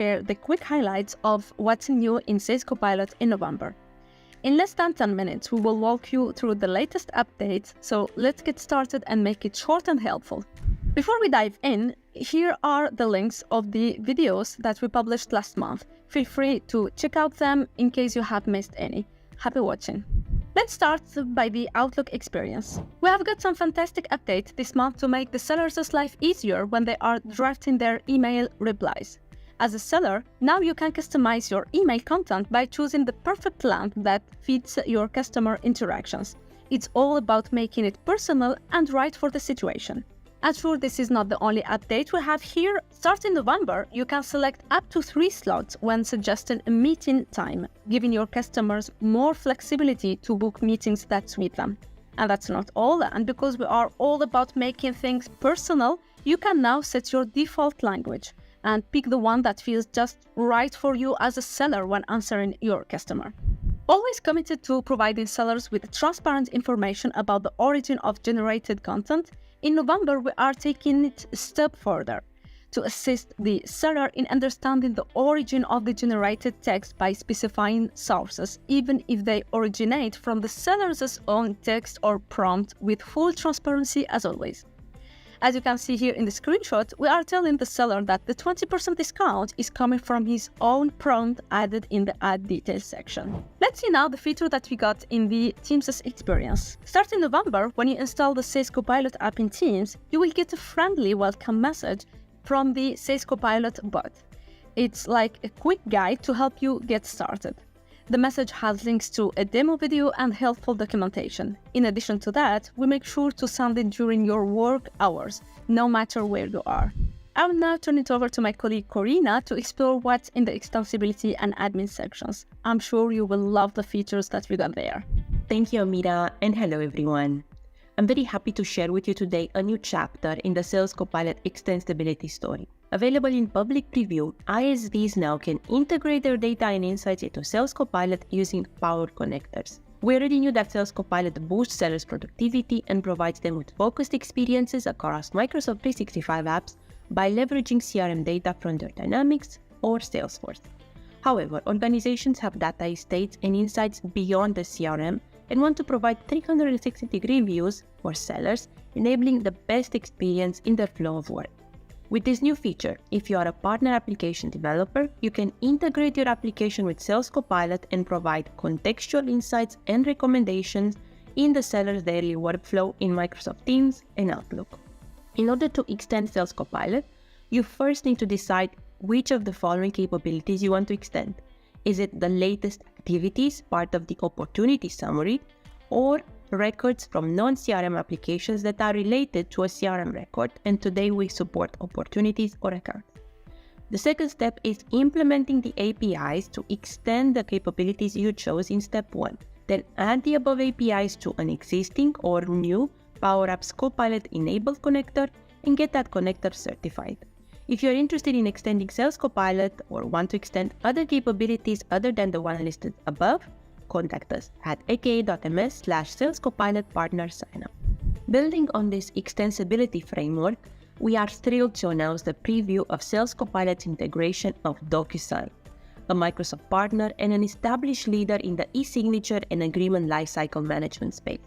share the quick highlights of what's new in Sales Copilot in November. In less than 10 minutes, we will walk you through the latest updates, so let's get started and make it short and helpful. Before we dive in, here are the links of the videos that we published last month. Feel free to check out them in case you have missed any. Happy watching. Let's start by the Outlook experience. We have got some fantastic updates this month to make the sellers' life easier when they are drafting their email replies. As a seller, now you can customize your email content by choosing the perfect plan that fits your customer interactions. It's all about making it personal and right for the situation. And sure, this is not the only update we have here. Starting November, you can select up to 3 slots when suggesting a meeting time, giving your customers more flexibility to book meetings that suit them. And that's not all, and because we are all about making things personal, you can now set your default language and pick the one that feels just right for you as a seller when answering your customer. Always committed to providing sellers with transparent information about the origin of generated content, in November we are taking it a step further to assist the seller in understanding the origin of the generated text by specifying sources, even if they originate from the seller's own text or prompt, with full transparency as always. As you can see here in the screenshot, we are telling the seller that the 20% discount is coming from his own prompt added in the Add Details section. Let's see now the feature that we got in the Teams experience. Starting November, when you install the Sales Copilot app in Teams, you will get a friendly welcome message from the Sales Copilot bot. It's like a quick guide to help you get started. The message has links to a demo video and helpful documentation. In addition to that, we make sure to send it during your work hours, no matter where you are. I will now turn it over to my colleague Corina to explore what's in the extensibility and admin sections. I'm sure you will love the features that we got there. Thank you, Amira, and hello everyone. I'm very happy to share with you today a new chapter in the Sales Copilot extensibility story. Available in public preview, ISVs now can integrate their data and insights into Sales Copilot using Power Connectors. We already knew that Sales Copilot boosts sellers' productivity and provides them with focused experiences across Microsoft 365 apps by leveraging CRM data from their Dynamics or Salesforce. However, organizations have data estates and insights beyond the CRM and want to provide 360-degree views for sellers, enabling the best experience in their flow of work. With this new feature, if you are a partner application developer, you can integrate your application with Sales Copilot and provide contextual insights and recommendations in the seller's daily workflow in Microsoft Teams and Outlook. In order to extend Sales Copilot, you first need to decide which of the following capabilities you want to extend. Is it the latest activities, part of the opportunity summary, or records from non-CRM applications that are related to a CRM record, and today we support opportunities or accounts. The second step is implementing the APIs to extend the capabilities you chose in step 1. Then add the above APIs to an existing or new Power Apps Copilot enabled connector and get that connector certified. If you're interested in extending Sales Copilot or want to extend other capabilities other than the one listed above, contact us at aka.ms/salescopilotpartner-signup. Building on this extensibility framework, we are thrilled to announce the preview of Sales Copilot's integration of DocuSign, a Microsoft partner and an established leader in the e-signature and agreement lifecycle management space.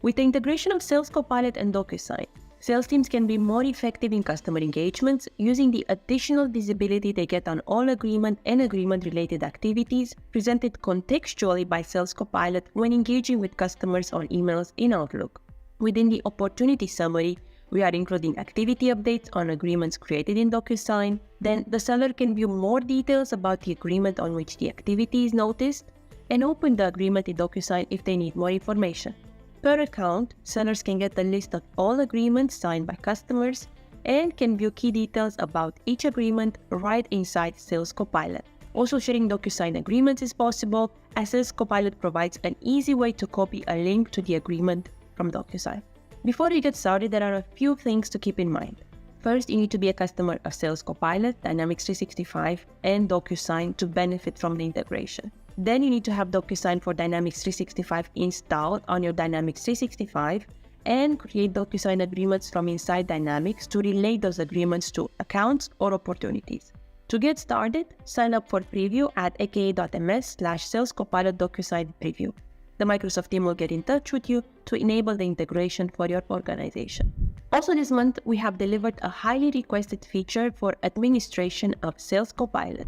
With the integration of Sales Copilot and DocuSign, sales teams can be more effective in customer engagements using the additional visibility they get on all agreement and agreement-related activities presented contextually by Sales Copilot when engaging with customers on emails in Outlook. Within the opportunity summary, we are including activity updates on agreements created in DocuSign. Then the seller can view more details about the agreement on which the activity is noticed and open the agreement in DocuSign if they need more information. Per account, sellers can get a list of all agreements signed by customers and can view key details about each agreement right inside Sales Copilot. Also, sharing DocuSign agreements is possible, as Sales Copilot provides an easy way to copy a link to the agreement from DocuSign. Before we get started, there are a few things to keep in mind. First, you need to be a customer of Sales Copilot, Dynamics 365, and DocuSign to benefit from the integration. Then you need to have DocuSign for Dynamics 365 installed on your Dynamics 365 and create DocuSign agreements from inside Dynamics to relay those agreements to accounts or opportunities. To get started, sign up for preview at aka.ms/salescopilot DocuSign preview. The Microsoft team will get in touch with you to enable the integration for your organization. Also this month, we have delivered a highly requested feature for administration of Sales Copilot.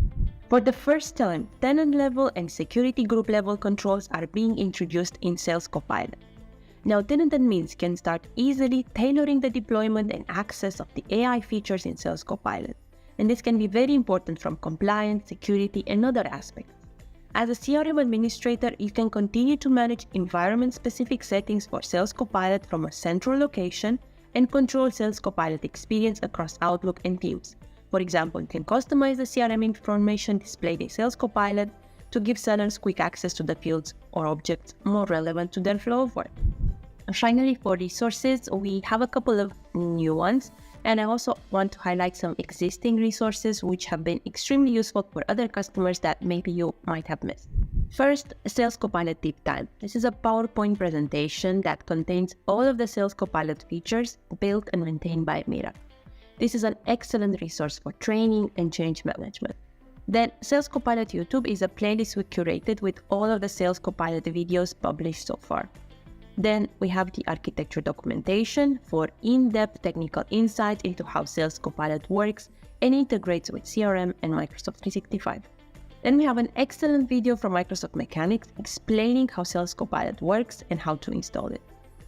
For the first time, tenant level and security group level controls are being introduced in Sales Copilot. Now, tenant admins can start easily tailoring the deployment and access of the AI features in Sales Copilot. And this can be very important from compliance, security, and other aspects. As a CRM administrator, you can continue to manage environment-specific settings for Sales Copilot from a central location and control Sales Copilot experience across Outlook and Teams. For example, you can customize the CRM information displayed in Sales Copilot to give sellers quick access to the fields or objects more relevant to their flow of work. Finally, for resources, we have a couple of new ones, and I also want to highlight some existing resources which have been extremely useful for other customers that maybe you might have missed. First, Sales Copilot Deep Dive. This is a PowerPoint presentation that contains all of the Sales Copilot features built and maintained by Mira. This is an excellent resource for training and change management. Then, Sales Copilot YouTube is a playlist we curated with all of the Sales Copilot videos published so far. Then we have the architecture documentation for in-depth technical insights into how Sales Copilot works and integrates with CRM and Microsoft 365. Then we have an excellent video from Microsoft Mechanics explaining how Sales Copilot works and how to install it.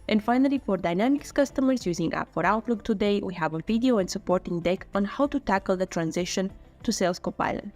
And finally, for Dynamics customers using App for Outlook today, we have a video and supporting deck on how to tackle the transition to Sales Copilot.